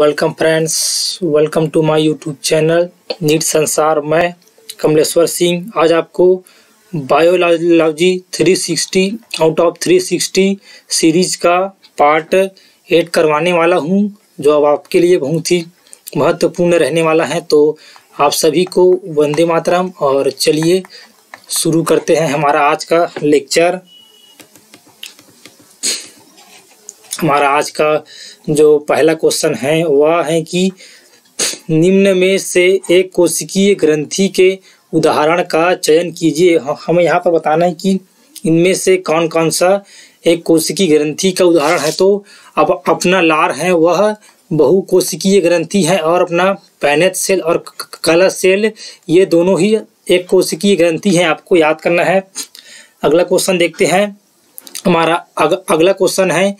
Welcome friends, welcome to my YouTube channel NEET संसार। मैं कमलेश्वर सिंह आज आपको बायोलॉजी 360 आउट ऑफ 360 सीरीज का पार्ट 8 करवाने वाला हूं, जो अब आपके लिए बहुत ही महत्वपूर्ण रहने वाला है। तो आप सभी को वंदे मातरम। और चलिए शुरू करते हैं हमारा आज का लेक्चर। हमारा आज का जो पहला क्वेश्चन है वह है कि निम्न में से एक कोशिकीय ग्रंथि के उदाहरण का चयन कीजिए। हमें यहाँ पर बताना है कि इनमें से कौन कौन सा एक कोशिकीय ग्रंथि का उदाहरण है। तो अब अपना लार है वह बहुकोशिकीय ग्रंथि है और अपना पैनेट सेल और कलश सेल ये दोनों ही एक कोशिकीय ग्रंथि है, आपको याद करना है। अगला क्वेश्चन देखते हैं। हमारा अगला क्वेश्चन है,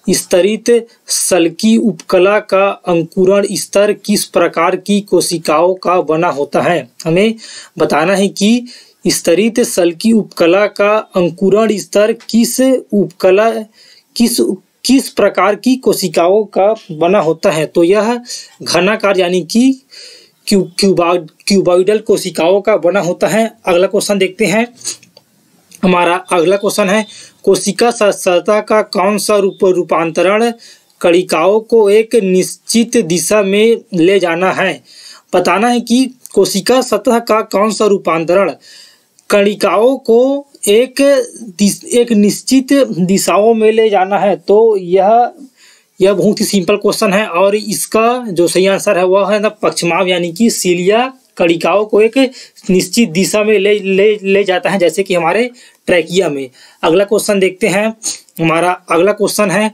स्तरित सल्की उपकला का अंकुरण स्तर किस प्रकार की कोशिकाओं का बना होता है। हमें बताना है कि स्तरित सल्की उपकला का अंकुरण स्तर किस प्रकार की कोशिकाओं का बना होता है। तो यह घनाकार यानी कि क्यूबॉइडल कोशिकाओं का बना होता है। अगला क्वेश्चन देखते हैं। हमारा अगला क्वेश्चन है, कोशिका सतह का कौन सा रूपांतरण कणिकाओं को एक निश्चित दिशा में ले जाना है। बताना है कि कोशिका सतह का कौन सा रूपांतरण कणिकाओं को एक निश्चित दिशाओं में ले जाना है। तो यह बहुत ही सिंपल क्वेश्चन है और इसका जो सही आंसर है वह है ना पक्षमाव, यानी कि सीलिया कणिकाओं को एक निश्चित दिशा में ले जाता है, जैसे कि हमारे ट्रैकिया में। अगला क्वेश्चन देखते हैं। हमारा अगला क्वेश्चन है,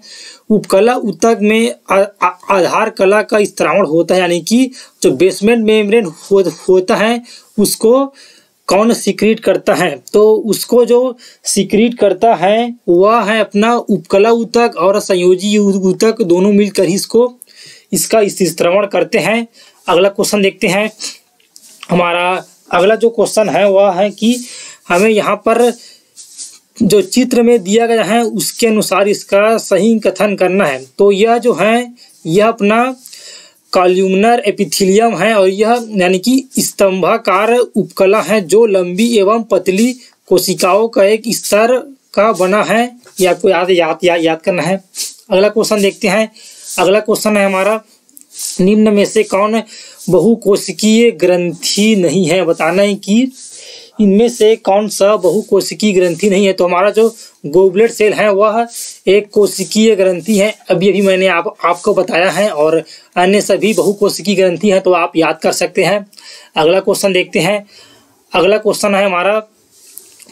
उपकला ऊतक में आधार कला का स्त्रावण होता है, यानी कि जो बेसमेंट मेम्ब्रेन होता है उसको कौन सीक्रेट करता है। तो उसको जो सीक्रेट करता है वह है अपना उपकला ऊतक और संयोजी ऊतक, दोनों मिलकर ही इसका स्त्रावण करते हैं। अगला क्वेश्चन देखते हैं। हमारा अगला जो क्वेश्चन है वह है कि हमें यहाँ पर जो चित्र में दिया गया है उसके अनुसार इसका सही कथन करना है। तो यह जो है यह अपना कॉल्यूमनर एपिथेलियम है और यह यानी कि स्तंभाकार उपकला है जो लंबी एवं पतली कोशिकाओं का एक स्तर का बना है। यह आपको याद करना है। अगला क्वेश्चन देखते हैं। अगला क्वेश्चन है हमारा, निम्न में से कौन बहुकोशिकीय ग्रंथि नहीं है। बताना है कि इनमें से कौन सा बहुकोशिकीय ग्रंथि नहीं है। तो हमारा जो गोबलेट सेल है वह एक कोशिकीय ग्रंथि है, अभी मैंने आपको बताया है, और अन्य सभी बहुकोशिकीय ग्रंथि हैं, तो आप याद कर सकते हैं। अगला क्वेश्चन देखते हैं। अगला क्वेश्चन है हमारा,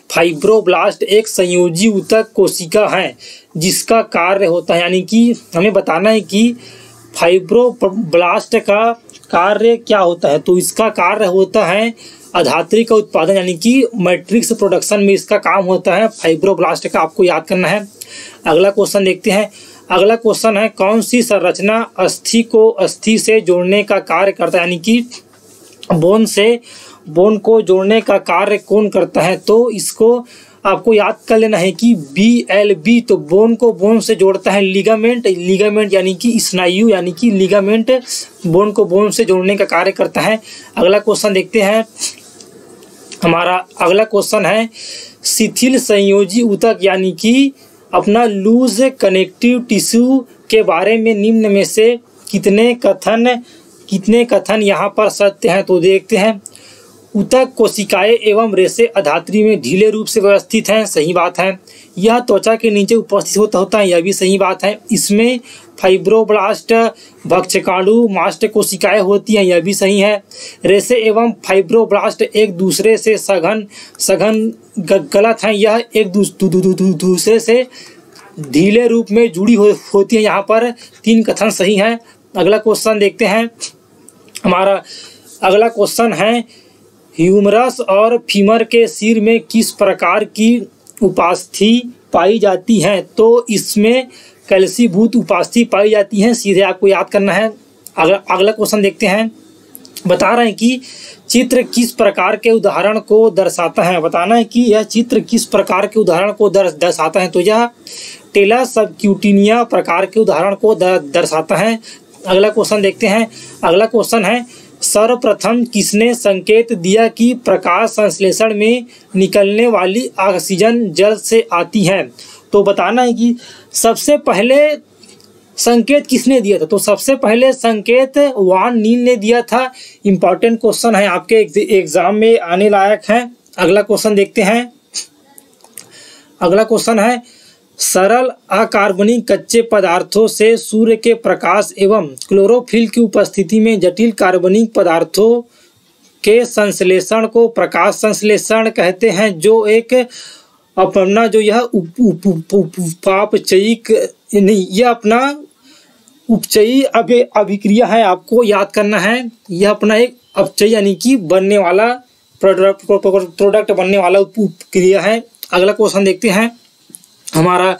फाइब्रोब्लास्ट एक संयोजी ऊतक कोशिका है जिसका कार्य होता है, यानी कि हमें बताना है कि फाइब्रोब्लास्ट का कार्य क्या होता है। तो इसका कार्य होता है अधात्री का उत्पादन, यानी कि मैट्रिक्स प्रोडक्शन में इसका काम होता है फाइब्रोब्लास्ट का, आपको याद करना है। अगला क्वेश्चन देखते हैं। अगला क्वेश्चन है, कौन सी संरचना अस्थि को अस्थि से जोड़ने का कार्य करता है, यानी कि बोन को जोड़ने का कार्य कौन करता है। तो इसको आपको याद कर लेना है कि BLB, तो बोन को बोन से जोड़ता है लिगामेंट यानी कि स्नायु, यानी कि लिगामेंट बोन को बोन से जोड़ने का कार्य करता है। अगला क्वेश्चन देखते हैं। हमारा अगला क्वेश्चन है, शिथिल संयोजी ऊतक यानी कि अपना लूज कनेक्टिव टिश्यू के बारे में निम्न में से कितने कथन यहाँ पर सत्य हैं। तो देखते हैं। ऊतक कोशिकाएं एवं रेशे अधात्री में ढीले रूप से व्यवस्थित हैं, सही बात है। यह त्वचा के नीचे उपस्थित होता है, यह भी सही बात है। इसमें फाइब्रोब्लास्ट भक्षकाणु मास्ट कोशिकाएं होती हैं, यह भी सही है। रेशे एवं फाइब्रोब्लास्ट एक दूसरे से सघन गलत हैं, यह एक दूसरे से ढीले रूप में जुड़ी होती है। यहाँ पर 3 कथन सही हैं। अगला क्वेश्चन देखते हैं। हमारा अगला क्वेश्चन है, ह्यूमरस और फीमर के सिर में किस प्रकार की उपास्थि पाई जाती है। तो इसमें कैल्सीभूत उपास्थि पाई जाती है, सीधे आपको याद करना है। अगला क्वेश्चन देखते हैं। बता रहे हैं कि चित्र किस प्रकार के उदाहरण को दर्शाता है। बताना है कि यह चित्र किस प्रकार के उदाहरण को दर्शाता है। तो यह टेला सबक्यूटिनिया प्रकार के उदाहरण को दर्शाता है। अगला क्वेश्चन देखते हैं। अगला क्वेश्चन है, सर्वप्रथम किसने संकेत दिया कि प्रकाश संश्लेषण में निकलने वाली ऑक्सीजन जल से आती है? तो बताना है कि सबसे पहले संकेत किसने दिया था। तो सबसे पहले संकेत वान नील ने दिया था। इम्पॉर्टेंट क्वेश्चन है, आपके एग्जाम में आने लायक है। अगला क्वेश्चन देखते हैं। अगला क्वेश्चन है, सरल अकार्बनिक कच्चे पदार्थों से सूर्य के प्रकाश एवं क्लोरोफिल की उपस्थिति में जटिल कार्बनिक पदार्थों के संश्लेषण को प्रकाश संश्लेषण कहते हैं, जो एक अपना जो यह उपापचयिक यह अपना उपचयी अभिक्रिया है, आपको याद करना है। यह अपना एक अपचयी यानी कि बनने वाला प्रोडक्ट बनने वाला उपक्रिया है। अगला क्वेश्चन देखते हैं। हमारा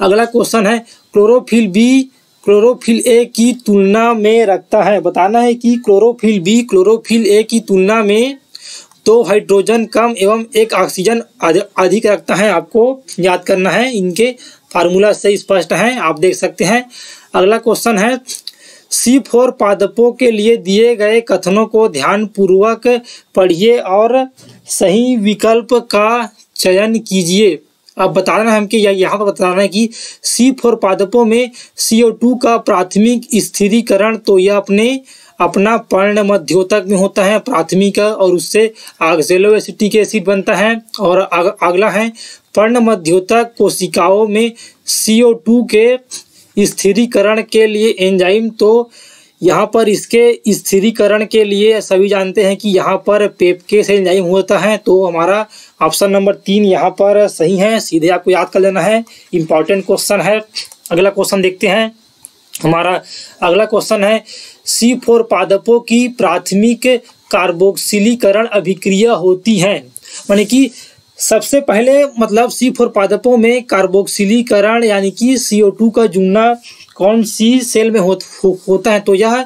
अगला क्वेश्चन है, क्लोरोफिल बी क्लोरोफिल ए की तुलना में रखता है। बताना है कि क्लोरोफिल बी क्लोरोफिल ए की तुलना में 2 हाइड्रोजन कम एवं 1 ऑक्सीजन अधिक रखता है, आपको याद करना है। इनके फार्मूला से स्पष्ट है, आप देख सकते हैं। अगला क्वेश्चन है, C4 पादपों के लिए दिए गए कथनों को ध्यानपूर्वक पढ़िए और सही विकल्प का चयन कीजिए। अब बताना है हमको यहाँ पर बताना है कि C4 पादपों में CO2 का प्राथमिक स्थिरीकरण तो यह अपना पर्ण मध्योतक में होता है प्राथमिक, और उससे ऑक्सैलोएसिटिक एसिड बनता है। और अगला है, पर्ण मध्योतक कोशिकाओं में CO2 के स्थिरीकरण के लिए एंजाइम। तो यहाँ पर इसके स्थिरीकरण के लिए सभी जानते हैं कि यहाँ पर पेपकेस एंजाइम होता है। तो हमारा ऑप्शन नंबर 3 यहाँ पर सही है, सीधे आपको याद कर लेना है। इम्पॉर्टेंट क्वेश्चन है। अगला क्वेश्चन देखते हैं। हमारा अगला क्वेश्चन है, C4 पादपों की प्राथमिक कार्बोक्सिलीकरण अभिक्रिया होती है। यानी कि सबसे पहले मतलब C4 पादपों में कार्बोक्सिलीकरण यानी कि CO2 का जुड़ना कौन सी सेल में होता है? तो यह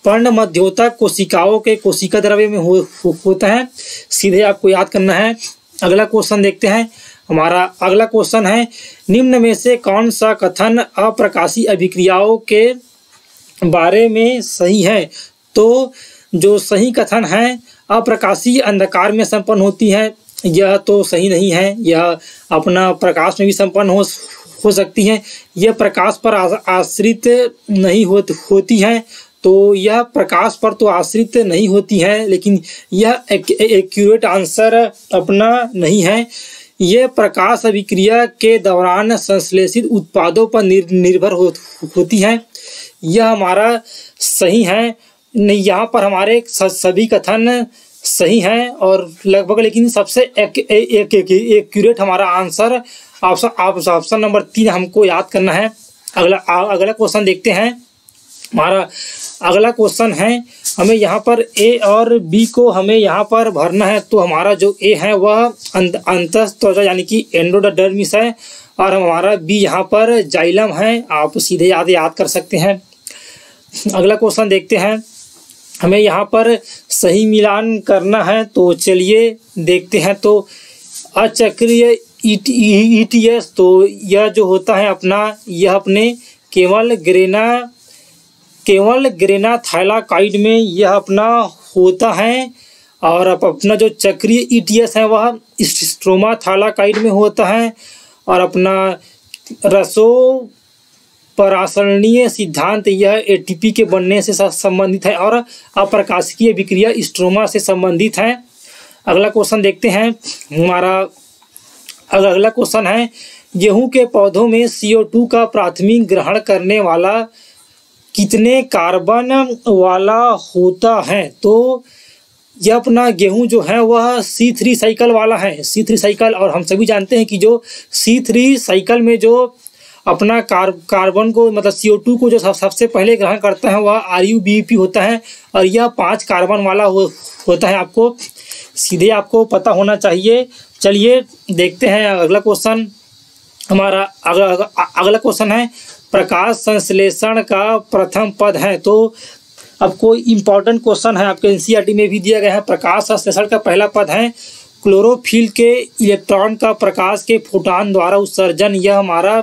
पर्ण मध्योतक कोशिकाओं के कोशिका द्रव्य में होता है, सीधे आपको याद करना है। अगला क्वेश्चन देखते हैं। हमारा अगला क्वेश्चन है, निम्न में से कौन सा कथन अप्रकाशी अभिक्रियाओं के बारे में सही है? तो जो सही कथन है, अप्रकाशी अंधकार में संपन्न होती है, यह तो सही नहीं है। यह अपना प्रकाश में भी संपन्न हो सकती है। यह प्रकाश पर आश्रित नहीं होती है। तो यह प्रकाश पर तो आश्रित नहीं होती है, लेकिन यह एक्यूरेट आंसर अपना नहीं है। यह प्रकाश अभिक्रिया के दौरान संश्लेषित उत्पादों पर निर्भर होती है। यह हमारा सही है। नहीं, यहाँ पर हमारे सभी कथन सही हैं और लगभग, लेकिन सबसे एक्यूरेट हमारा आंसर ऑप्शन नंबर 3 हमको याद करना है। अगला क्वेश्चन देखते हैं। हमारा अगला क्वेश्चन है, हमें यहाँ पर ए और बी को हमें यहाँ पर भरना है। तो हमारा जो ए है वह अंतःत्वचा यानी कि एंडोडर्मिस है, और हमारा बी यहाँ पर जाइलम है। आप सीधे याद कर सकते हैं। अगला क्वेश्चन देखते हैं। हमें यहाँ पर सही मिलान करना है, तो चलिए देखते हैं। तो अचक्रीय ETS, तो यह जो होता है अपना, यह अपने केवल ग्रेना थाइलाकाइड में यह अपना होता है, और अपना जो चक्रीय ETS है वह स्ट्रोमा थाइलाकाइड में होता है। और अपना रसो परासरणीय सिद्धांत यह ATP के बनने से संबंधित है, और अप्रकाशिकीय विक्रिया स्ट्रोमा से संबंधित है। अगला क्वेश्चन देखते हैं। हमारा अगला क्वेश्चन है, गेहूं के पौधों में CO2 का प्राथमिक ग्रहण करने वाला कितने कार्बन वाला होता है? तो यह अपना गेहूं जो है वह C3 साइकिल वाला है, C3 साइकिल। और हम सभी जानते हैं कि जो C3 साइकिल में जो अपना कार्बन को मतलब CO2 को जो सबसे पहले ग्रहण करता है वह RuBep होता है, और यह 5 कार्बन वाला होता है। आपको सीधे आपको पता होना चाहिए। चलिए देखते हैं अगला क्वेश्चन। हमारा अगला क्वेश्चन है, प्रकाश संश्लेषण का प्रथम पद है। तो अब कोई इम्पोर्टेंट क्वेश्चन है, आपके NCERT में भी दिया गया है। प्रकाश संश्लेषण का पहला पद है क्लोरोफिल के इलेक्ट्रॉन का प्रकाश के फोटॉन द्वारा उत्सर्जन, यह हमारा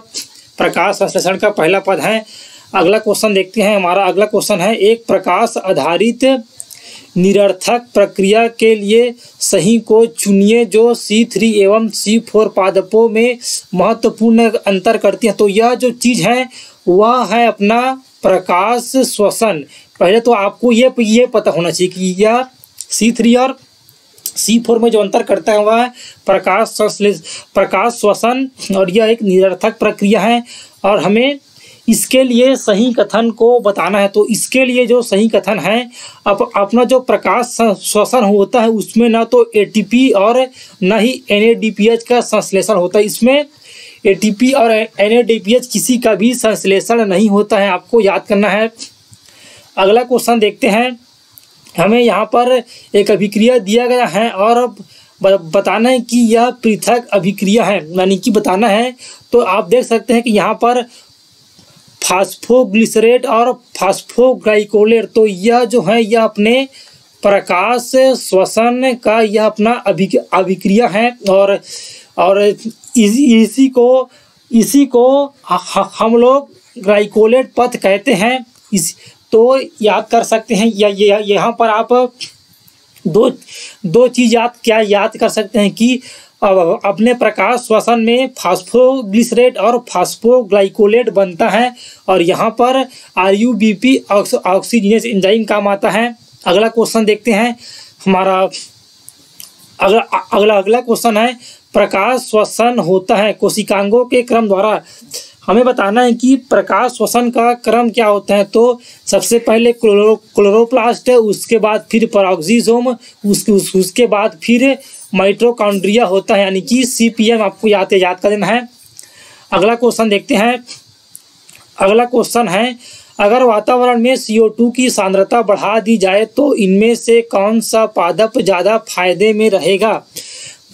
प्रकाश संश्लेषण का पहला पद है। अगला क्वेश्चन देखते हैं। हमारा अगला क्वेश्चन है, एक प्रकाश आधारित निरर्थक प्रक्रिया के लिए सही को चुनिए जो C3 एवं C4 पादपों में महत्वपूर्ण अंतर करती है। तो यह जो चीज़ है वह है अपना प्रकाश श्वसन। पहले तो आपको ये पता होना चाहिए कि यह C3 और C4 में जो अंतर करता है वह है प्रकाश श्वसन, और यह एक निरर्थक प्रक्रिया है और हमें इसके लिए सही कथन को बताना है। तो इसके लिए जो सही कथन है, अपना जो प्रकाश श्वसन होता है उसमें ना तो ATP और न ही NADPH का संश्लेषण होता है। इसमें ATP और NADPH किसी का भी संश्लेषण नहीं होता है, आपको याद करना है। अगला क्वेश्चन देखते हैं। हमें यहाँ पर एक अभिक्रिया दिया गया है और बताना है कि यह पृथक अभिक्रिया है, यानी कि बताना है। तो आप देख सकते हैं कि यहाँ पर फास्फोग्लिसरेट और फास्फोग्लाइकोलेट, तो यह जो है यह अपने प्रकाश श्वसन का यह अपना अभिक्रिया है और इसी को हम लोग ग्लाइकोलेट पथ कहते हैं। तो याद कर सकते हैं यहाँ पर आप दो चीज़ याद कर सकते हैं कि अपने प्रकाश श्वसन में फास्फोग्लिसरेट और फास्फोग्लाइकोलेट बनता है और यहाँ पर RUBP ऑक्सीजनेस एंजाइम काम आता है। अगला क्वेश्चन देखते हैं। हमारा अगला क्वेश्चन है, प्रकाश श्वसन होता है कोशिकांगों के क्रम द्वारा। हमें बताना है कि प्रकाश श्वसन का क्रम क्या होता है। तो सबसे पहले क्लोरोप्लास्ट है, उसके बाद फिर पेरोक्सिसोम, उसके बाद फिर माइटोकॉन्ड्रिया होता है, यानी कि CPM आपको याद कर देना है। अगला क्वेश्चन देखते हैं। अगला क्वेश्चन है, अगर वातावरण में CO2 की सांद्रता बढ़ा दी जाए तो इनमें से कौन सा पादप ज़्यादा फायदे में रहेगा।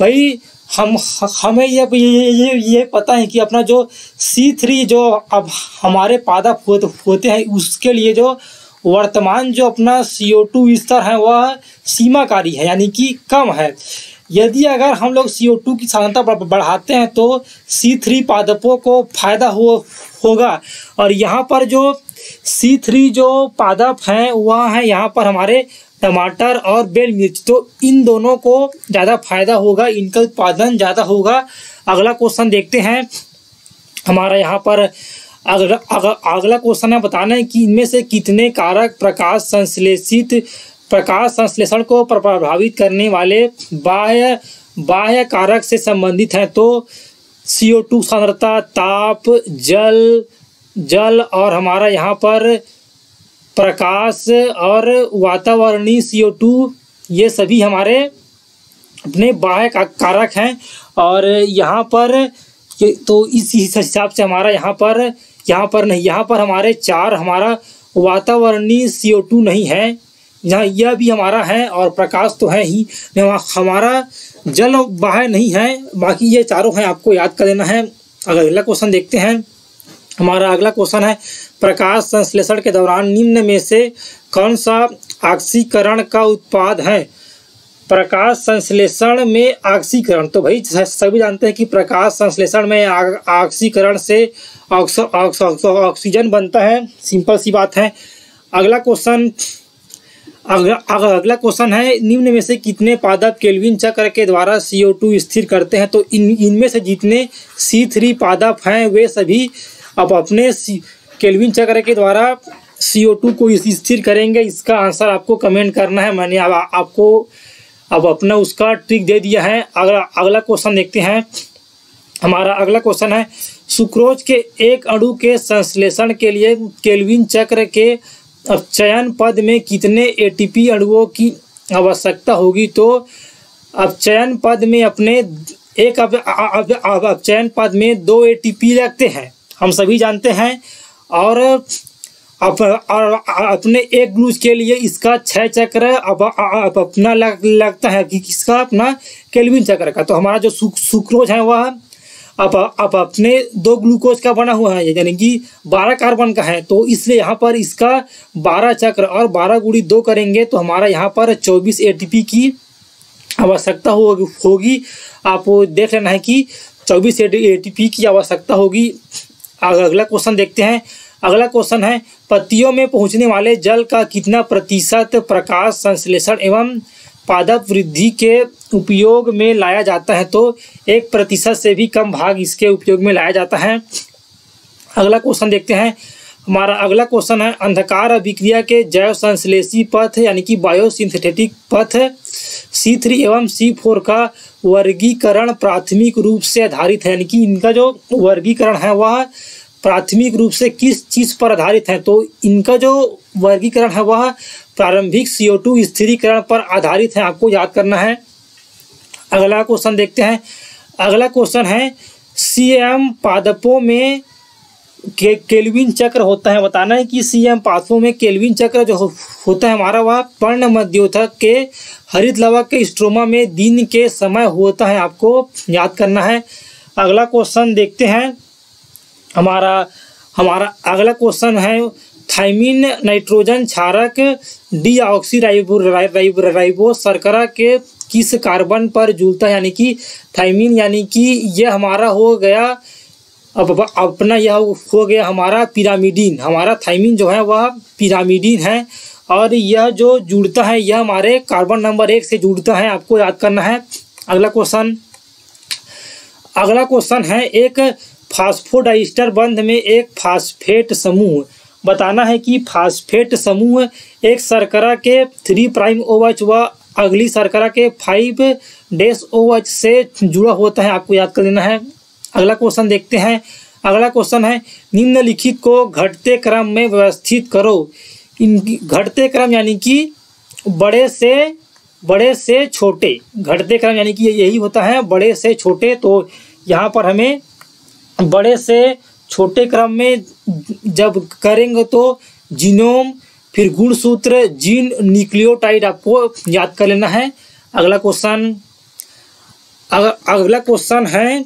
भाई हमें ये पता है कि अपना जो C3 जो अब हमारे पादप होते हैं उसके लिए जो वर्तमान जो अपना CO2 स्तर है वह सीमाकारी है, यानी कि कम है। यदि अगर हम लोग CO2 की सांद्रता बढ़ाते हैं तो C3 पादपों को फायदा होगा। और यहाँ पर जो C3 जो पादप हैं वह है यहाँ पर हमारे टमाटर और बेल मिर्च, तो इन दोनों को ज़्यादा फायदा होगा, इनका उत्पादन ज़्यादा होगा। अगला क्वेश्चन देखते हैं। हमारा यहाँ पर अगला क्वेश्चन है, बताना है कि इनमें से कितने कारक प्रकाश संश्लेषण को प्रभावित करने वाले बाह्य कारक से संबंधित हैं। तो CO2 सांद्रता, ताप, जल और हमारा यहाँ पर प्रकाश और वातावरणीय CO2, ये सभी हमारे अपने बाह्य कारक हैं। और यहाँ पर तो इस हिसाब से हमारा यहाँ पर हमारे 4 हमारा वातावरणीय CO2 नहीं है, यहाँ यह भी हमारा है और प्रकाश तो है ही, हमारा जल बाह्य नहीं है, बाकी ये चारों हैं, आपको याद कर लेना है। अगला क्वेश्चन देखते हैं। हमारा अगला क्वेश्चन है, प्रकाश संश्लेषण के दौरान निम्न में से कौन सा ऑक्सीकरण का उत्पाद है। प्रकाश संश्लेषण में ऑक्सीकरण, तो भाई सभी जानते हैं कि प्रकाश संश्लेषण में ऑक्सीकरण से ऑक्सीजन बनता है, सिंपल सी बात है। अगला क्वेश्चन है, निम्न में से कितने पादप केल्विन चक्र के द्वारा CO2 स्थिर करते हैं। तो इनमें से जितने C3 पादप हैं वे सभी अब अपने केल्विन चक्र के द्वारा CO2 को स्थिर करेंगे। इसका आंसर आपको कमेंट करना है। मैंने आपको अब अपना उसका ट्रिक दे दिया है। अगला क्वेश्चन देखते हैं। हमारा अगला क्वेश्चन है, सुक्रोज के एक अणु के संश्लेषण के लिए केल्विन चक्र के चयन पद में कितने ATP अणुओं की आवश्यकता होगी। तो अब चयन पद में अपने चयन पद में 2 ATP लगते हैं, हम सभी जानते हैं। और अपने एक ग्लूकोज के लिए इसका 6 चक्र अब अपना लगता है कि किसका, अपना केल्विन चक्र का। तो हमारा जो सुक्रोज है वह अब अपने 2 ग्लूकोज का बना हुआ है, यानी कि 12 कार्बन का है। तो इसलिए यहाँ पर इसका 12 चक्र और 12 गुणी 2 करेंगे तो हमारा यहाँ पर 24 ATP की आवश्यकता होगी। आप देख लेना है कि 24 ATP की आवश्यकता होगी। अगला क्वेश्चन देखते हैं। अगला क्वेश्चन है पत्तियों में पहुंचने वाले जल का कितना प्रतिशत प्रकाश संश्लेषण एवं पादप वृद्धि के उपयोग में लाया जाता है? तो 1% से भी कम भाग इसके उपयोग में लाया जाता है। अगला क्वेश्चन देखते हैं। हमारा अगला क्वेश्चन है अंधकार अभिक्रिया के जैव संश्लेषी पथ यानी कि बायोसिंथेटिक पथ C3 एवं C4 का वर्गीकरण प्राथमिक रूप से आधारित है, यानी कि इनका जो वर्गीकरण है वह प्राथमिक रूप से किस चीज़ पर आधारित है? तो इनका जो वर्गीकरण है वह प्रारंभिक CO2 स्थिरीकरण पर आधारित है, आपको याद करना है। अगला क्वेश्चन देखते हैं। अगला क्वेश्चन है CM पादपों में केल्विन चक्र होता है। बताना है कि CM पादपों में केल्विन चक्र जो होता है हमारा वह पर्ण मध्योतक के हरित लवक के स्ट्रोमा में दिन के समय होता है, आपको याद करना है। अगला क्वेश्चन देखते हैं। हमारा अगला क्वेश्चन है थाइमिन नाइट्रोजन क्षारक डीऑक्सीराइबोस शर्करा के किस कार्बन पर जुड़ता है? यानी कि थाइमिन यानी कि यह हमारा हो गया अपना यह हो गया हमारा पिरामिडीन। हमारा थाइमिन जो है वह पिरामिडीन है और यह जो जुड़ता है यह हमारे कार्बन नंबर 1 से जुड़ता है, आपको याद करना है। अगला क्वेश्चन है एक फास्फोडाइस्टर बंध में एक फास्फेट समूह। बताना है कि फास्फेट समूह एक शर्करा के 3' OH व अगली शर्करा के 5' OH से जुड़ा होता है, आपको याद कर लेना है। अगला क्वेश्चन देखते हैं। अगला क्वेश्चन है निम्नलिखित को घटते क्रम में व्यवस्थित करो। इनकी घटते क्रम यानी कि बड़े से छोटे, घटते क्रम यानी कि यही होता है बड़े से छोटे। तो यहाँ पर हमें बड़े से छोटे क्रम में जब करेंगे तो जीनोम, फिर गुणसूत्र, जीन, न्यूक्लियोटाइड आपको याद कर लेना है। अगला क्वेश्चन है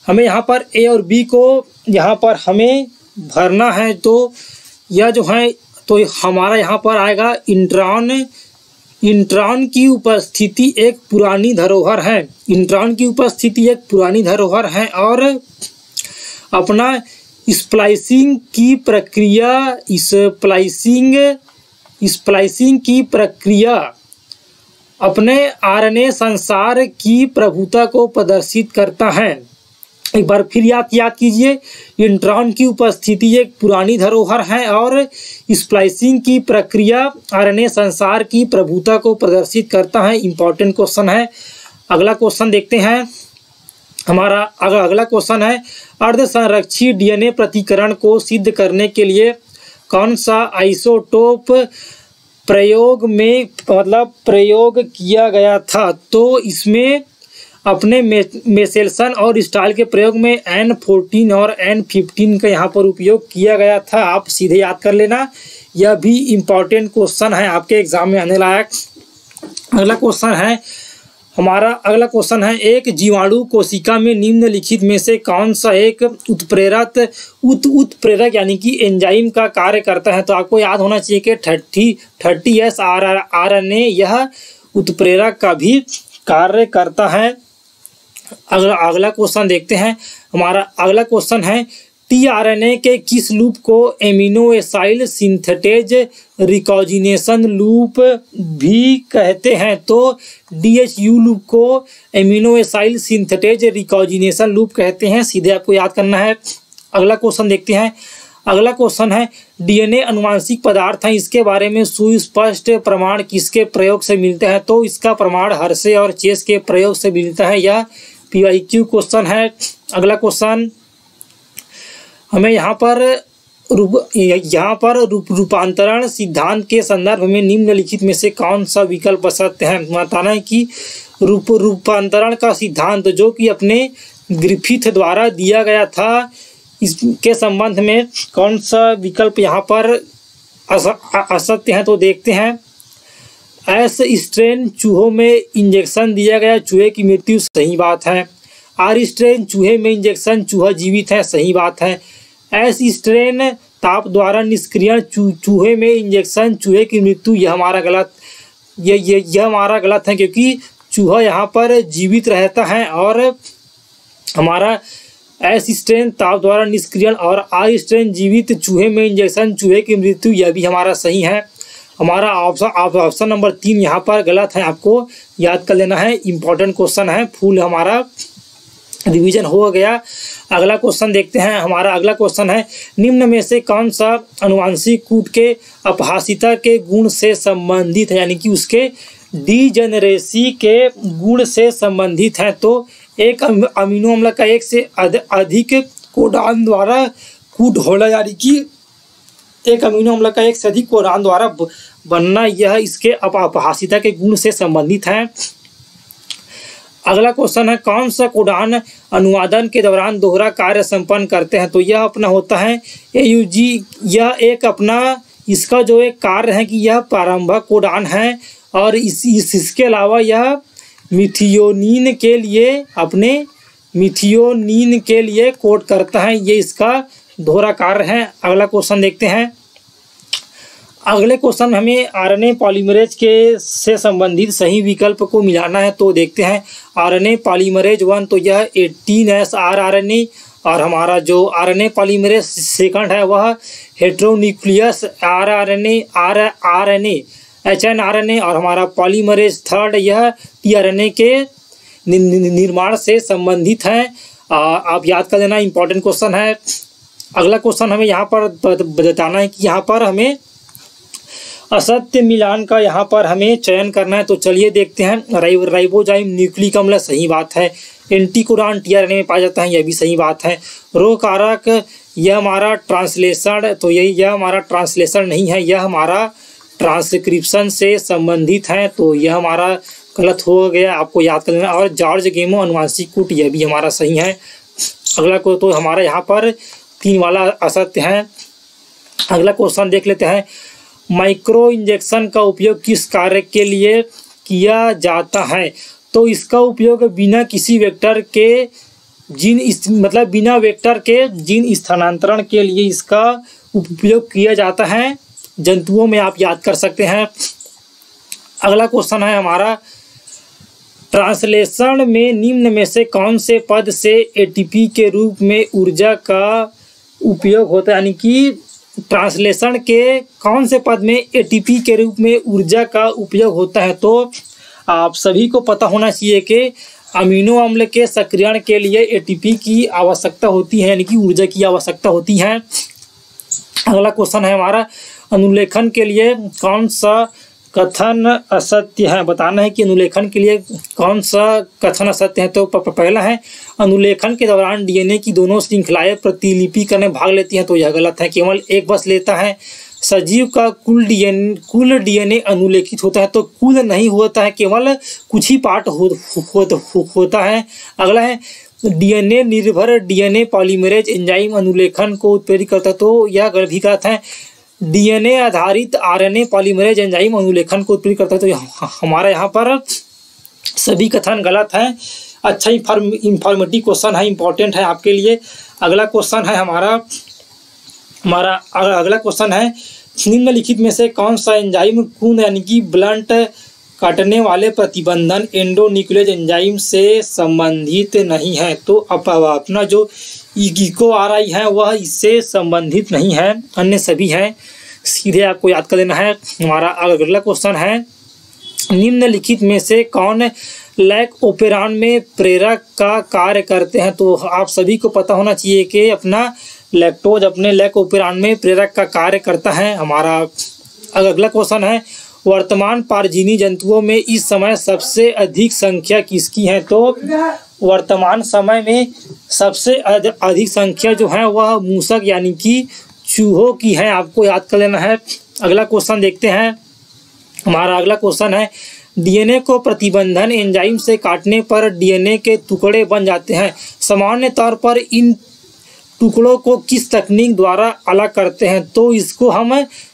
हमें यहाँ पर ए और बी को यहाँ पर हमें भरना है। तो यह जो है तो हमारा यहाँ पर आएगा इंट्रॉन की उपस्थिति एक पुरानी धरोहर है। इंट्रॉन की उपस्थिति एक पुरानी धरोहर है और अपना स्प्लाइसिंग की प्रक्रिया अपने RNA संसार की प्रभुता को प्रदर्शित करता है। एक बार फिर याद कीजिए, इंट्रॉन की उपस्थिति एक पुरानी धरोहर है और स्प्लाइसिंग की प्रक्रिया RNA संसार की प्रभुता को प्रदर्शित करता है। इम्पॉर्टेंट क्वेश्चन है। अगला क्वेश्चन देखते हैं। हमारा अगला क्वेश्चन है अर्धसंरक्षी DNA प्रतिकरण को सिद्ध करने के लिए कौन सा आइसोटोप प्रयोग किया गया था? तो इसमें अपने मेसेल्सन और स्टाइल के प्रयोग में N14 और N15 का यहाँ पर उपयोग किया गया था, आप सीधे याद कर लेना। यह भी इम्पॉर्टेंट क्वेश्चन है आपके एग्जाम में आने लायक। अगला क्वेश्चन है एक जीवाणु कोशिका में निम्नलिखित में से कौन सा एक उत्प्रेरक यानी कि एंजाइम का कार्य करता है? तो आपको याद होना चाहिए कि 30S RNA यह उत्प्रेरक का भी कार्य करता है। अगला क्वेश्चन देखते हैं। हमारा अगला क्वेश्चन है tRNA के किस लूप को एमिनो एसाइल सिंथेटेज रिकॉजिनेशन लूप भी कहते हैं? तो DHU लूप को एमिनो एसाइल सिंथेटेज रिकॉजिनेशन लूप कहते हैं, सीधे आपको याद करना है। अगला क्वेश्चन देखते हैं। अगला क्वेश्चन है DNA अनुवांशिक पदार्थ है, इसके बारे में सुस्पष्ट प्रमाण किसके प्रयोग से मिलता है? तो इसका प्रमाण हर्शे और चेस के प्रयोग से मिलता है। यह PYQ क्वेश्चन है। अगला क्वेश्चन हमें यहाँ पर रूपांतरण सिद्धांत के संदर्भ में निम्नलिखित में से कौन सा विकल्प सत्य है? बताना है कि रूपांतरण का सिद्धांत जो कि अपने ग्रिफिथ द्वारा दिया गया था, इसके संबंध में कौन सा विकल्प यहाँ पर असत्य है? तो देखते हैं। S स्ट्रेन चूहों में इंजेक्शन दिया गया, चूहे की मृत्यु, सही बात है। R स्ट्रेन चूहे में इंजेक्शन, चूहा जीवित है, सही बात है। S स्ट्रेन ताप द्वारा निष्क्रियण, चूहे में इंजेक्शन, चूहे की मृत्यु, यह हमारा गलत है क्योंकि चूहा यहाँ पर जीवित रहता है और हमारा एस स्ट्रेन ताप द्वारा निष्क्रियण और आर स्ट्रेन जीवित चूहे में इंजेक्शन, चूहे की मृत्यु, यह भी हमारा सही है। हमारा ऑप्शन नंबर 3 यहाँ पर गलत है, आपको याद कर लेना है, इंपॉर्टेंट क्वेश्चन है, फुल हमारा रिवीजन हो गया। अगला क्वेश्चन देखते हैं। हमारा अगला क्वेश्चन है, निम्न में से कौन सा अनुवांशिक कूट के अपहासिता के गुण से संबंधित है, यानी कि उसके डीजेनरेसी के गुण से संबंधित है। तो एक अमीनो अम्ल का एक से अधिक कोडान द्वारा कूट होना, यानी कि एक अमीनो अम्ल का एक से अधिक कोडान द्वारा बनना, यह इसके अपहासिता के गुण से संबंधित है। अगला क्वेश्चन है, कौन सा कोडान अनुवादन के दौरान दोहरा कार्य संपन्न करते हैं। तो यह अपना होता है AUG। यह एक अपना इसका जो एक कार्य है कि यह प्रारंभक कोडान है और इसके अलावा यह मिथियोनिन के लिए कोड करता है, ये इसका दोहरा कार्य है। अगला क्वेश्चन देखते हैं। अगले क्वेश्चन में हमें RNA पॉलीमरेज के से संबंधित सही विकल्प को मिलाना है। तो देखते हैं RNA पॉलीमरेज 1, तो यह 18S rRNA, और हमारा जो RNA पॉलीमरेज सेकंड है वह हेट्रोन्यूक्लियस rRNA HNRNA, और हमारा पॉलीमरेज थर्ड यह tRNA के निर्माण से संबंधित है। आप याद कर लेना, इंपॉर्टेंट क्वेश्चन है। अगला क्वेश्चन हमें यहाँ पर बताना है कि यहाँ पर हमें असत्य मिलान का यहाँ पर हमें चयन करना है। तो चलिए देखते हैं। राइबोजाइम न्यूक्लिक अम्ल, सही बात है। एंटीकोडान tRNA में पाया जाता है, यह भी सही बात है। रोग कारक, यह हमारा ट्रांसलेशन, तो यह हमारा ट्रांसलेशन नहीं है, यह हमारा ट्रांसक्रिप्शन से संबंधित है, तो यह हमारा गलत हो गया, आपको याद कर लेना। और जॉर्ज गेमो अनुवांशिक कूट, यह भी हमारा सही है। अगला को तो हमारा यहाँ पर 3 वाला असत्य है। अगला क्वेश्चन देख लेते हैं। माइक्रो इंजेक्शन का उपयोग किस कार्य के लिए किया जाता है। तो इसका उपयोग बिना किसी वेक्टर के बिना वेक्टर के जीन स्थानांतरण के लिए इसका उपयोग किया जाता है। जंतुओं में आप याद कर सकते हैं। अगला क्वेश्चन है हमारा, ट्रांसलेशन में निम्न में से कौन से पद से ATP के रूप में ऊर्जा का उपयोग होता है, यानी कि ट्रांसलेशन के कौन से पद में ATP के रूप में ऊर्जा का उपयोग होता है। तो आप सभी को पता होना चाहिए कि अमीनो अम्ल के सक्रियण के लिए ATP की आवश्यकता होती है, यानी कि ऊर्जा की आवश्यकता होती है। अगला क्वेश्चन है हमारा, अनुलेखन के लिए कौन सा कथन असत्य है। बताना है कि अनुलेखन के लिए कौन सा कथन असत्य है। तो पहला है, अनुलेखन के दौरान DNA की दोनों श्रृंखलाएं प्रतिलिपि करने भाग लेती हैं, तो यह गलत है, केवल एक बस लेता है। सजीव का कुल DNA अनुलेखित होता है, तो कुल नहीं होता है, केवल कुछ ही पार्ट होता है। अगला है, DNA निर्भर DNA पॉलीमरेज एंजाइम अनुलेखन को उत्प्रेरित करता है, तो यह भी गलत है। DNA आधारित RNA पॉलीमरेज एंजाइम अनुलेखन को उत्प्रेरित करता है, तो हमारा यहाँ पर सभी कथन गलत है। अच्छा इंफॉर्मेटिव क्वेश्चन है, इंपॉर्टेंट है आपके लिए। अगला क्वेश्चन है हमारा अगला क्वेश्चन है, निम्नलिखित में से कौन सा एंजाइम कूंद यानी कि ब्लंट काटने वाले प्रतिबंधन एंडोन्यूक्लियस एंजाइम से संबंधित नहीं है। तो अपना जो इको RI है वह इससे संबंधित नहीं है, अन्य सभी हैं, सीधे आपको याद कर लेना है। हमारा अगला क्वेश्चन है, निम्नलिखित में से कौन लैक ओपेरान में प्रेरक का कार्य करते हैं। तो आप सभी को पता होना चाहिए कि अपना लैक्टोज अपने लैक ओपेरान में प्रेरक का कार्य करता है। हमारा अगला क्वेश्चन है, वर्तमान पारजीवी जंतुओं में इस समय सबसे अधिक संख्या किसकी है। तो वर्तमान समय में सबसे अधिक संख्या जो है वह मूसक यानी कि चूहों की है, आपको याद कर लेना है। अगला क्वेश्चन देखते हैं। हमारा अगला क्वेश्चन है, DNA को प्रतिबंधन एंजाइम से काटने पर DNA के टुकड़े बन जाते हैं। सामान्य तौर पर इन टुकड़ों को किस तकनीक द्वारा अलग करते हैं। तो इसको हम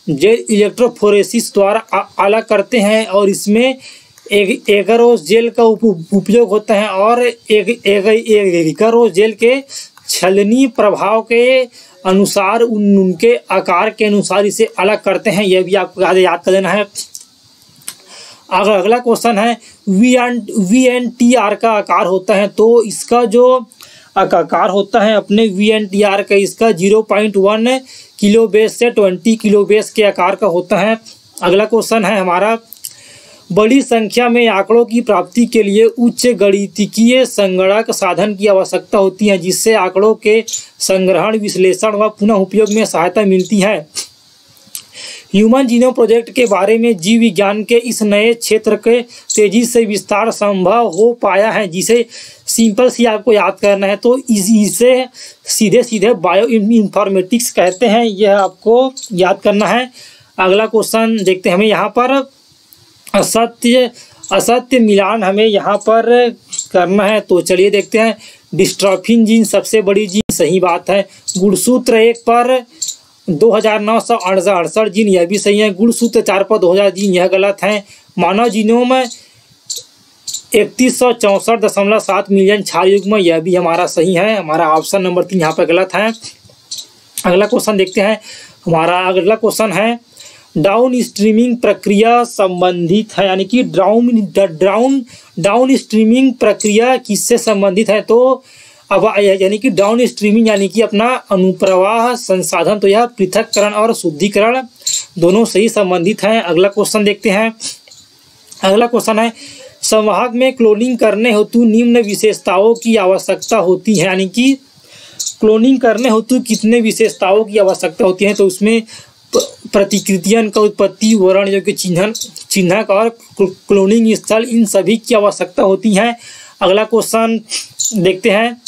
जेल इलेक्ट्रोफोरेसिस द्वारा अलग करते हैं, और इसमें एगरोस जेल का उपयोग होता है, और एगरोस जेल के छलनी प्रभाव के अनुसार उनके आकार के अनुसार इसे अलग करते हैं, यह भी आपको याद कर देना है। अगला क्वेश्चन है, VNTR का आकार होता है। तो इसका जो आकार होता है अपने VNTR का इसका 0.1 किलो बेस से 20 किलो बेस के आकार का होता है। अगला क्वेश्चन है हमारा, बड़ी संख्या में आंकड़ों की प्राप्ति के लिए उच्च गणितीय संगणक साधन की आवश्यकता होती है, जिससे आंकड़ों के संग्रहण, विश्लेषण व पुनः उपयोग में सहायता मिलती है। ह्यूमन जीनोम प्रोजेक्ट के बारे में जीव विज्ञान के इस नए क्षेत्र के तेजी से विस्तार संभव हो पाया है, जिसे सिंपल सी आपको याद करना है तो इसे सीधे सीधे बायो इन्फॉर्मेटिक्स कहते हैं, यह आपको याद करना है। अगला क्वेश्चन देखते हैं, हमें यहाँ पर असत्य मिलान हमें यहाँ पर करना है, तो चलिए देखते हैं। डिस्ट्रॉफिन जीन सबसे बड़ी जीन, सही बात है। गुणसूत्र 1 पर 2968 जीन, यह भी सही है। गुणसूत्र 4 पर 2000 जीन, यह गलत है। मानव जीनोम 3164.7 मिलियन क्षार युग्म, यह भी हमारा सही है। हमारा ऑप्शन नंबर 3 यहाँ पर गलत है। अगला क्वेश्चन देखते हैं। हमारा अगला क्वेश्चन है, डाउन स्ट्रीमिंग प्रक्रिया संबंधित है, यानी कि डाउन स्ट्रीमिंग प्रक्रिया किससे संबंधित है, तो अब यानी कि डाउन स्ट्रीमिंग यानी कि अपना अनुप्रवाह संसाधन, तो यह पृथक्करण और शुद्धिकरण दोनों से ही संबंधित हैं। अगला क्वेश्चन देखते हैं। अगला क्वेश्चन है, संवाहक में क्लोनिंग करने हेतु निम्न विशेषताओं की आवश्यकता होती है, यानी कि क्लोनिंग करने हेतु कितने विशेषताओं की आवश्यकता होती है, तो उसमें प्रतिकृतियन का उत्पत्ति, वर्ण योग्य चिन्हक और क्लोनिंग स्थल, इन सभी की आवश्यकता होती है। अगला क्वेश्चन देखते हैं।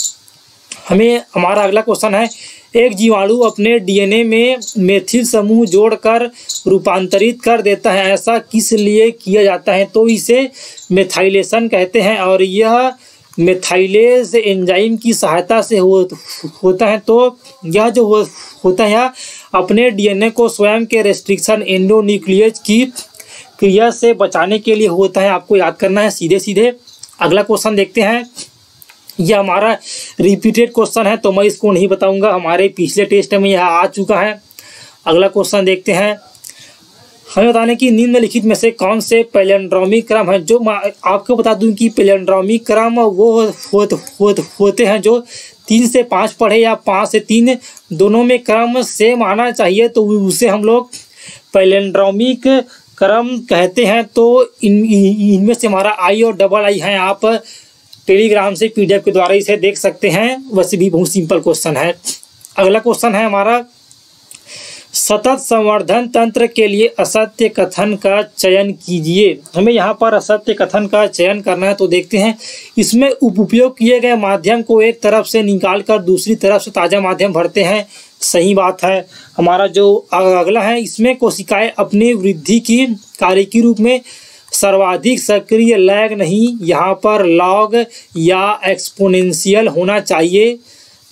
हमारा अगला क्वेश्चन है, एक जीवाणु अपने DNA में मेथिल समूह जोड़कर रूपांतरित कर देता है, ऐसा किस लिए किया जाता है, तो इसे मेथाइलेशन कहते हैं और यह मेथाइलेज एंजाइम की सहायता से होता है। तो यह जो होता है यह अपने DNA को स्वयं के रेस्ट्रिक्शन एंडोन्यूक्लियस की क्रिया से बचाने के लिए होता है, आपको याद करना है सीधे सीधे। अगला क्वेश्चन देखते हैं। यह हमारा रिपीटेड क्वेश्चन है तो मैं इसको नहीं बताऊंगा, हमारे पिछले टेस्ट में यह आ चुका है। अगला क्वेश्चन देखते हैं। हमें बताने कि निम्नलिखित में से कौन से पैलिंड्रोमिक क्रम है, जो आपको बता दूं कि पैलिंड्रोमिक क्रम वो होते हैं जो 3 से 5 पढ़े या 5 से 3 दोनों में क्रम सेम आना चाहिए, तो उसे हम लोग पैलिंड्रोमिक क्रम कहते हैं। तो इनमें से हमारा I और II है, आप टेलीग्राम से PDF के द्वारा इसे देख सकते हैं, वैसे भी बहुत सिंपल क्वेश्चन है। अगला क्वेश्चन है हमारा, सतत संवर्धन तंत्र के लिए असत्य कथन का चयन कीजिए। हमें यहाँ पर असत्य कथन का चयन करना है, तो देखते हैं। इसमें उपयोग किए गए माध्यम को एक तरफ से निकाल कर दूसरी तरफ से ताज़ा माध्यम भरते हैं, सही बात है। हमारा जो अगला है, इसमें कोशिकाएं अपनी वृद्धि की कार्य के रूप में सर्वाधिक सक्रिय लैग नहीं, यहाँ पर लॉग या एक्सपोनेंशियल होना चाहिए,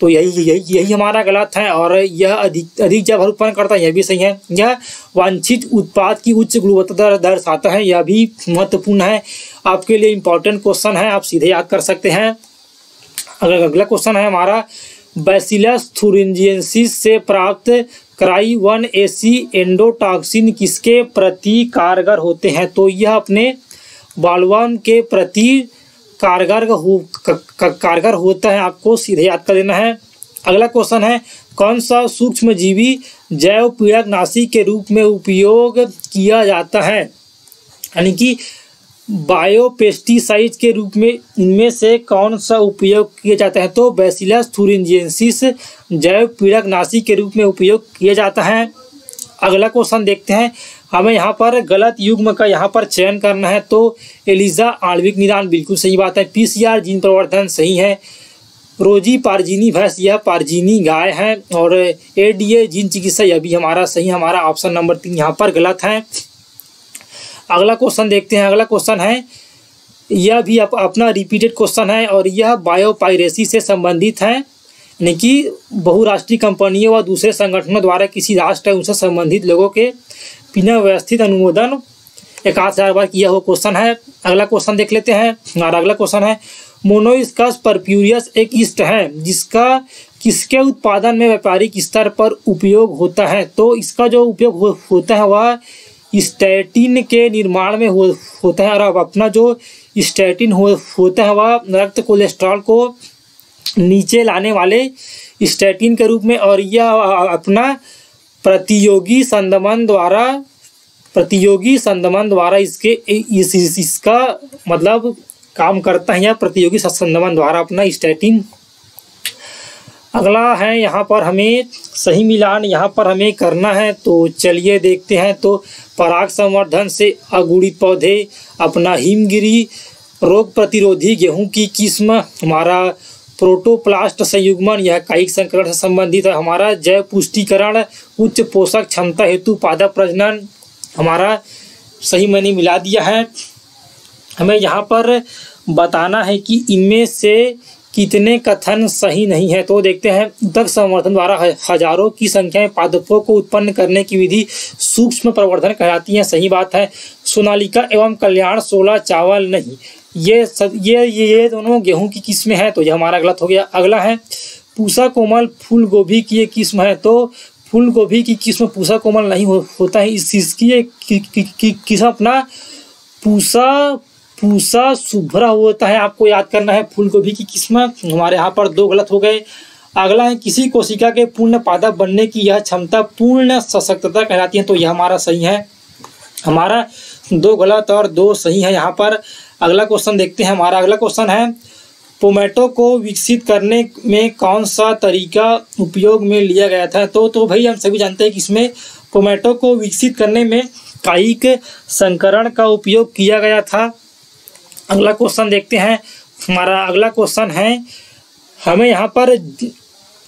तो यही हमारा गलत है। और यह अधिक जब उत्पन्न करता है, यह भी सही है। यह वांछित उत्पाद की उच्च गुणवत्ता दर्शाता है, यह भी महत्वपूर्ण है, आपके लिए इम्पोर्टेंट क्वेश्चन है, आप सीधे याद कर सकते हैं। अगला क्वेश्चन है हमारा, बैसिलस थुरिंजिएंसिस से प्राप्त क्राई1AC एंडोटॉक्सिन किसके प्रति कारगर होते हैं, तो यह अपने बालवर्म के प्रति कारगर होता है, आपको सीधे याद कर लेना है। अगला क्वेश्चन है, कौन सा सूक्ष्मजीवी जैव पीड़कनाशी के रूप में उपयोग किया जाता है, यानी कि बायोपेस्टिसाइड के रूप में इनमें से कौन सा उपयोग किया जाता है, तो बैसिलस थुरिंजिएंसिस जैव पीड़कनाशी के रूप में उपयोग किया जाता है। अगला क्वेश्चन देखते हैं। हमें यहाँ पर गलत युग्म का यहाँ पर चयन करना है, तो एलिजा आणविक निदान बिल्कुल सही बात है। PCR जीन प्रवर्धन सही है। रोजी पारजीनी भैंस, यह पारजीनी गाय है। और ADA जीन चिकित्सा, यह भी हमारा सही, हमारा ऑप्शन नंबर 3 यहाँ पर गलत है। अगला क्वेश्चन देखते हैं। अगला क्वेश्चन है, यह भी अपना रिपीटेड क्वेश्चन है और यह बायोपायरेसी से संबंधित है, यानी कि बहुराष्ट्रीय कंपनियों व दूसरे संगठनों द्वारा किसी राष्ट्र उनसे संबंधित लोगों के बिना व्यवस्थित अनुमोदन 1000 बार किया हुआ क्वेश्चन है। अगला क्वेश्चन देख लेते हैं। हमारा अगला क्वेश्चन है, मोनोइस्कस परप्यूरियस एक ईस्ट है जिसका किसके उत्पादन में व्यापारिक स्तर पर उपयोग होता है, तो इसका जो उपयोग होता है वह स्टैटिन के निर्माण में होता है। और अब अपना जो स्टैटिन होता है वह रक्त कोलेस्ट्रॉल को नीचे लाने वाले स्टैटिन के रूप में, और यह अपना प्रतियोगी संदमन द्वारा इसका मतलब काम करता है, या प्रतियोगी संदमन द्वारा अपना स्टैटिन। अगला है यहाँ पर हमें सही मिलान यहाँ पर हमें करना है, तो चलिए देखते हैं। तो पराग संवर्धन से अगुणित पौधे अपना हिमगिरी रोग प्रतिरोधी गेहूं की किस्म, हमारा प्रोटोप्लास्ट संयुग्मन यह कायिक संकरण से संबंधित है, हमारा जैव पुष्टिकरण उच्च पोषक क्षमता हेतु पादप प्रजनन, हमारा सही मैंने मिला दिया है। हमें यहाँ पर बताना है कि इनमें से कितने कथन सही नहीं है। तो देखते हैं। उतक संवर्धन द्वारा हजारों की संख्या में पादपों को उत्पन्न करने की विधि सूक्ष्म प्रवर्धन कहलाती है, सही बात है। सोनालिका एवं कल्याण 16 चावल नहीं, ये दोनों गेहूं की किस्में हैं, तो यह हमारा गलत हो गया। अगला है पूसा कोमल फूल गोभी की एक किस्म है, तो फूल गोभी की किस्म पूसा कोमल नहीं होता है, इसकी किस्म अपना पूसा शुभ्रा होता है। आपको याद करना है फूल गोभी की किस्म। हमारे यहाँ पर 2 गलत हो गए। अगला है किसी कोशिका के पूर्ण पादप बनने की यह क्षमता पूर्ण सशक्तता कहलाती है, तो यह हमारा सही है। हमारा 2 गलत और 2 सही है यहाँ पर। अगला क्वेश्चन देखते हैं। हमारा अगला क्वेश्चन है टोमेटो को विकसित करने में कौन सा तरीका उपयोग में लिया गया था। तो भाई हम सभी जानते हैं कि इसमें टोमेटो को विकसित करने में कायिक संकरण का उपयोग किया गया था। अगला क्वेश्चन देखते हैं। हमारा अगला क्वेश्चन है हमें यहाँ पर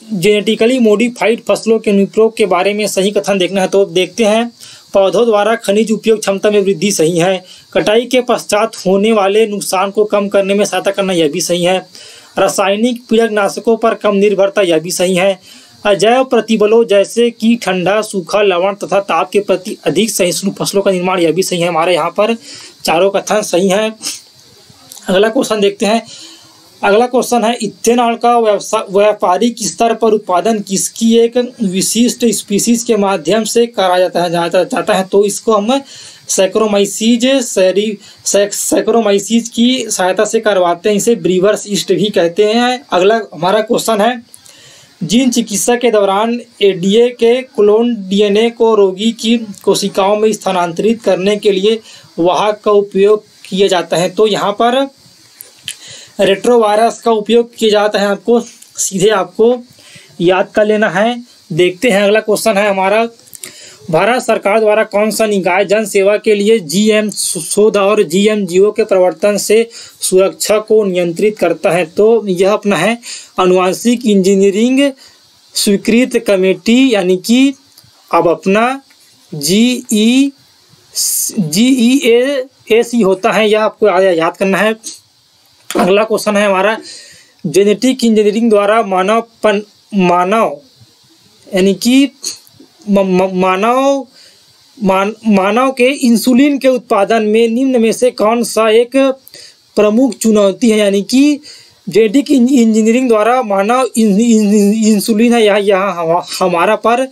जेनेटिकली मॉडिफाइड फसलों के अनुप्रयोग के बारे में सही कथन देखना है, तो देखते हैं। पौधों द्वारा खनिज उपयोग क्षमता में वृद्धि, सही है। कटाई के पश्चात होने वाले नुकसान को कम करने में सहायता करना, यह भी सही है। रासायनिक पीड़कनाशकों पर कम निर्भरता, यह भी सही है। अजैव प्रतिबलों जैसे कि ठंडा, सूखा, लवण तथा ताप के प्रति अधिक सहिष्णु फसलों का निर्माण, यह भी सही है। हमारे यहाँ पर चारों कथन सही हैं। अगला क्वेश्चन देखते हैं। अगला क्वेश्चन है इथेनॉल का व्यापारिक स्तर पर उत्पादन किसकी एक विशिष्ट स्पीसीज के माध्यम से करा जाता है, तो इसको हम सैकरोमाइसीज की सहायता से करवाते हैं, इसे ब्रीवर्स ईस्ट भी कहते हैं। अगला हमारा क्वेश्चन है जीन चिकित्सा के दौरान एडीए के क्लोन डीएनए को रोगी की कोशिकाओं में स्थानांतरित करने के लिए वाहक का उपयोग किया जाता है, तो यहाँ पर रेट्रोवायरस का उपयोग किया जाता है। आपको सीधे याद कर लेना है। देखते हैं। अगला क्वेश्चन है हमारा भारत सरकार द्वारा कौन सा निकाय जन सेवा के लिए जीएम शोध और जीएमजीओ के प्रवर्तन से सुरक्षा को नियंत्रित करता है, तो यह अपना है आनुवांशिक इंजीनियरिंग स्वीकृत कमेटी, यानी कि अब अपना GEAC होता है, यह आपको याद करना है। अगला क्वेश्चन है हमारा जेनेटिक इंजीनियरिंग द्वारा मानव यानी कि मानव के इंसुलिन के उत्पादन में निम्न में से कौन सा एक प्रमुख चुनौती है, यानी कि जेनेटिक इंजीनियरिंग द्वारा मानव इंसुलिन है, यहाँ हमारा पर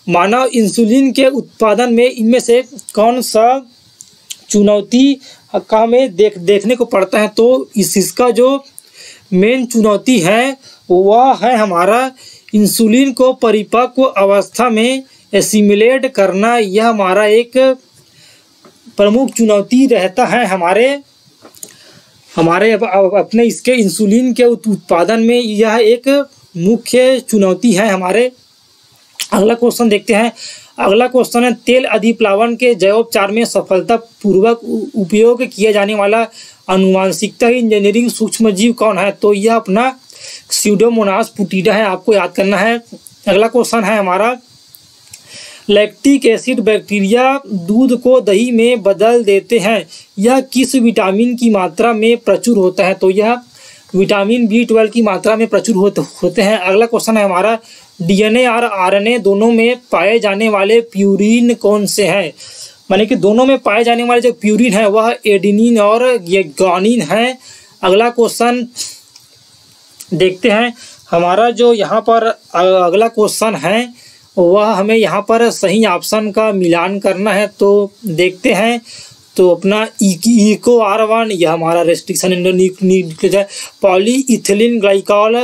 मानव इंसुलिन के उत्पादन में इनमें से कौन सा चुनौती का में देखने को पड़ता है, तो इसका जो मेन चुनौती है वह है हमारा इंसुलिन को परिपक्व अवस्था में एसिमिलेट करना, यह हमारा एक प्रमुख चुनौती रहता है हमारे अपने इसके इंसुलिन के उत्पादन में, यह एक मुख्य चुनौती है हमारे। अगला क्वेश्चन देखते हैं। अगला क्वेश्चन है तेल अधिप्लावन के जैवोपचार में सफलतापूर्वक उपयोग किया जाने वाला आनुवांशिकता इंजीनियरिंग सूक्ष्मजीव कौन है, तो यह अपना स्यूडोमोनास पुटिडा है, आपको याद करना है। अगला क्वेश्चन है हमारा लैक्टिक एसिड बैक्टीरिया दूध को दही में बदल देते हैं, यह किस विटामिन की मात्रा में प्रचुर होता है, तो यह विटामिन B12 की मात्रा में प्रचुर होते हैं। अगला क्वेश्चन है हमारा डीएनए और आरएनए दोनों में पाए जाने वाले प्यूरिन कौन से हैं, माने कि दोनों में पाए जाने वाले जो प्यूरिन है वह एडेनिन और ग्वानिन है। अगला क्वेश्चन देखते हैं। हमारा जो यहाँ पर अगला क्वेश्चन है वह हमें यहाँ पर सही ऑप्शन का मिलान करना है, तो देखते हैं। तो अपना इको R1 यह हमारा रेस्ट्रिक्शन निकल जाए। पॉलीइथिलीन ग्लाइकॉल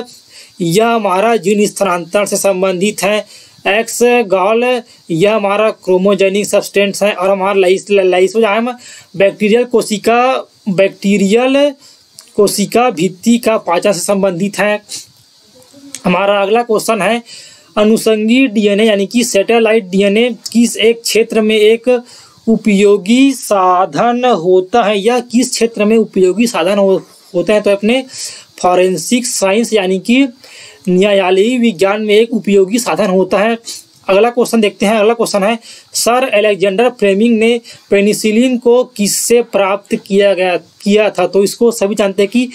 यह हमारा जीन स्थानांतरण से संबंधित है। एक्स गॉल यह हमारा क्रोमोजेनिक सब्सटेंस है। और हमारा लाइसोजाइम बैक्टीरियल कोशिका भित्ति का पाचन से संबंधित है। हमारा अगला क्वेश्चन है, अनुषंगी डीएनए यानी कि सैटेलाइट डीएनए किस एक क्षेत्र में एक उपयोगी साधन होता है? या किस क्षेत्र में उपयोगी साधन होते हैं? तो अपने फॉरेंसिक साइंस यानी कि न्यायालयी विज्ञान में एक उपयोगी साधन होता है। अगला क्वेश्चन देखते हैं। अगला क्वेश्चन है, सर अलेक्जेंडर फ्लेमिंग ने पेनिसिलिन को किससे प्राप्त किया था? तो इसको सभी जानते हैं कि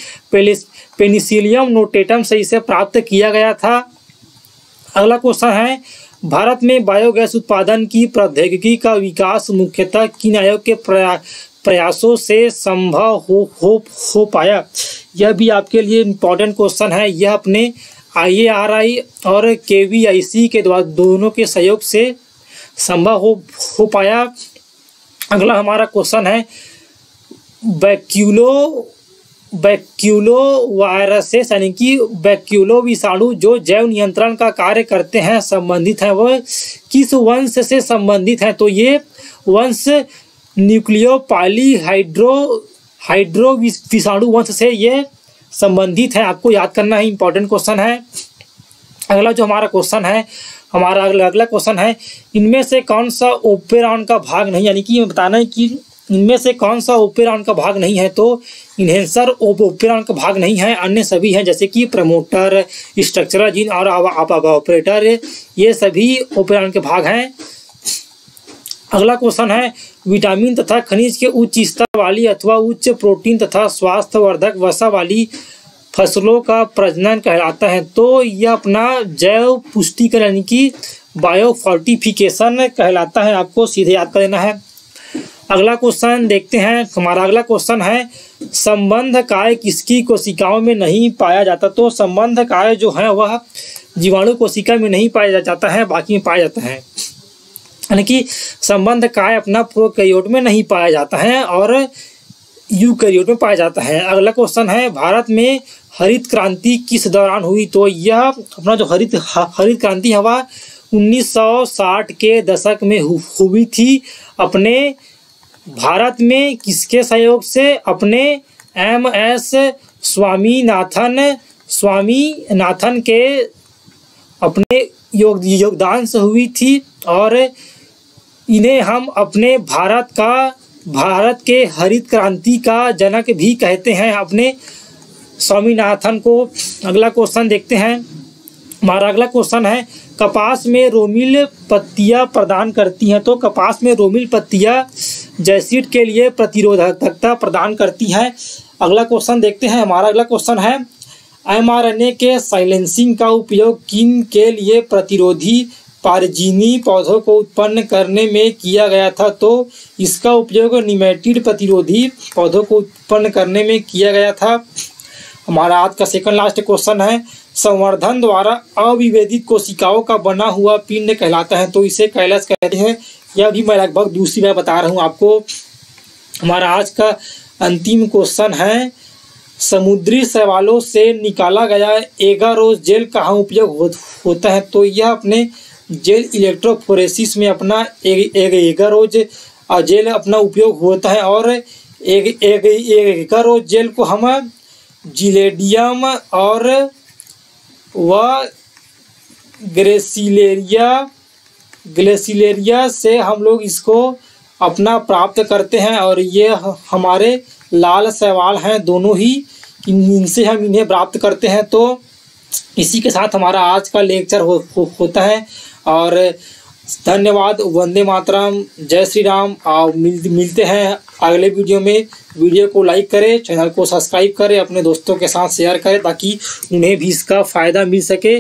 पेनिसिलियम नोटेटम से इसे प्राप्त किया गया था। अगला क्वेश्चन है, भारत में बायोगैस उत्पादन की प्रौद्योगिकी का विकास मुख्यतः किन आयोग के प्रयासों से संभव हो पाया? यह भी आपके लिए इम्पोर्टेंट क्वेश्चन है। यह अपने IARI और KVIC के द्वारा दोनों के सहयोग से संभव हो पाया। अगला हमारा क्वेश्चन है, बैक्यूलो वायरसेस यानी कि बैक्यूलो विषाणु जो जैव नियंत्रण का कार्य करते हैं संबंधित हैं, वह किस वंश से संबंधित हैं? तो ये वंश न्यूक्लियोपाली विषाणु वंश से ये संबंधित है। आपको याद करना है, इंपॉर्टेंट क्वेश्चन है। अगला जो हमारा क्वेश्चन है, हमारा अगला क्वेश्चन है, इनमें से कौन सा ओपेरॉन का भाग नहीं, यानी कि बताना है कि इनमें से कौन सा ओपेरॉन का भाग नहीं है? तो इन्हेंसर ओपेरॉन का भाग नहीं है, अन्य सभी हैं, जैसे कि प्रमोटर, स्ट्रक्चरल जीन और ऑपरेटर, ये सभी ओपेरॉन के भाग हैं। अगला क्वेश्चन है, विटामिन तथा खनिज के उच्च स्तर वाली अथवा उच्च प्रोटीन तथा स्वास्थ्यवर्धक वसा वाली फसलों का प्रजनन कहलाता है? तो यह अपना जैव पुष्टिकरण यानी कि बायोफोर्टिफिकेशन कहलाता है। आपको सीधे याद कर लेना है। अगला क्वेश्चन देखते हैं। हमारा अगला क्वेश्चन है, संबंध काय किसकी कोशिकाओं में नहीं पाया जाता? तो संबंध काय जो है वह जीवाणु कोशिका में नहीं पाया जाता है, बाकी में पाया जाता है। यानी कि संबंध काय अपना प्रोकैरियोट में नहीं पाया जाता है और यूकैरियोट में पाया जाता है। अगला क्वेश्चन है, भारत में हरित क्रांति किस दौरान हुई? तो यह अपना जो हरित क्रांति है वह 1960 के दशक में हुई थी। अपने भारत में किसके सहयोग से? अपने MS स्वामीनाथन के अपने योगदान से हुई थी। और इन्हें हम अपने भारत के हरित क्रांति का जनक भी कहते हैं, अपने स्वामीनाथन को। अगला क्वेश्चन देखते हैं। हमारा अगला क्वेश्चन है, कपास में रोमिल पत्तियां प्रदान करती हैं? तो कपास में रोमिल पत्तियां जैसिड के लिए प्रतिरोधकता प्रदान करती हैं। अगला क्वेश्चन देखते हैं। हमारा अगला क्वेश्चन है, mRNA के साइलेंसिंग का उपयोग किन के लिए प्रतिरोधी परजीवी पौधों को उत्पन्न करने में किया गया था? तो इसका उपयोग निमेटिड प्रतिरोधी पौधों को उत्पन्न करने में किया गया था। हमारा आज का सेकंड लास्ट क्वेश्चन है, संवर्धन द्वारा अविभेदित कोशिकाओं का बना हुआ पिंड कहलाता है? तो इसे कैलस कहते हैं। यह भी मैं लगभग दूसरी बार बता रहा हूँ आपको। हमारा आज का अंतिम क्वेश्चन है, समुद्री शैवालों से निकाला गया एगारोज जेल कहाँ उपयोग होता है? तो यह अपने जेल इलेक्ट्रोफोरेसिस में अपना एगारोज जेल अपना उपयोग होता है। और एगारोज जेल को हम जिलेडियम और व ग्लेसिलेरिया से हम लोग इसको अपना प्राप्त करते हैं। और ये हमारे लाल शैवाल हैं दोनों ही, इनसे हम इन्हें प्राप्त करते हैं। तो इसी के साथ हमारा आज का लेक्चर होता है। और धन्यवाद। वंदे मातरम, जय श्री राम। और मिलते हैं अगले वीडियो में। वीडियो को लाइक करें, चैनल को सब्सक्राइब करें, अपने दोस्तों के साथ शेयर करें ताकि उन्हें भी इसका फ़ायदा मिल सके।